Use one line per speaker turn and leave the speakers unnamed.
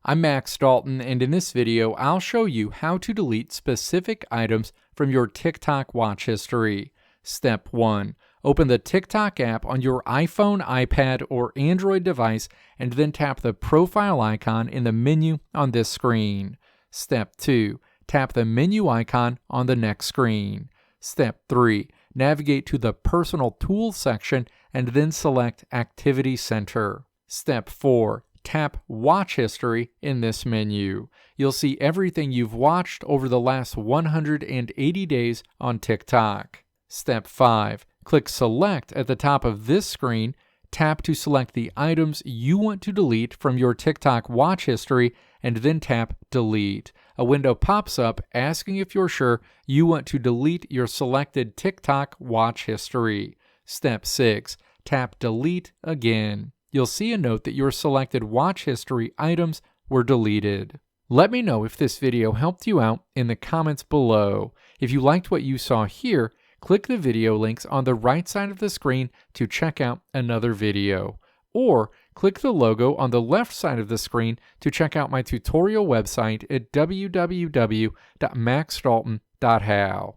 I'm Max Dalton, and in this video, I'll show you how to delete specific items from your TikTok watch history. Step 1. Open the TikTok app on your iPhone, iPad, or Android device, and then tap the profile icon in the menu on this screen. Step 2. Tap the menu icon on the next screen. Step 3. Navigate to the Personal Tools section and then select Activity Center. Step 4. Tap Watch History in this menu. You'll see everything you've watched over the last 180 days on TikTok. Step 5. Click Select at the top of this screen. Tap to select the items you want to delete from your TikTok watch history, and then tap Delete. A window pops up asking if you're sure you want to delete your selected TikTok watch history. Step 6. Tap Delete again. You'll see a note that your selected watch history items were deleted. Let me know if this video helped you out in the comments below. If you liked what you saw here, click the video links on the right side of the screen to check out another video. Or click the logo on the left side of the screen to check out my tutorial website at www.maxdalton.how.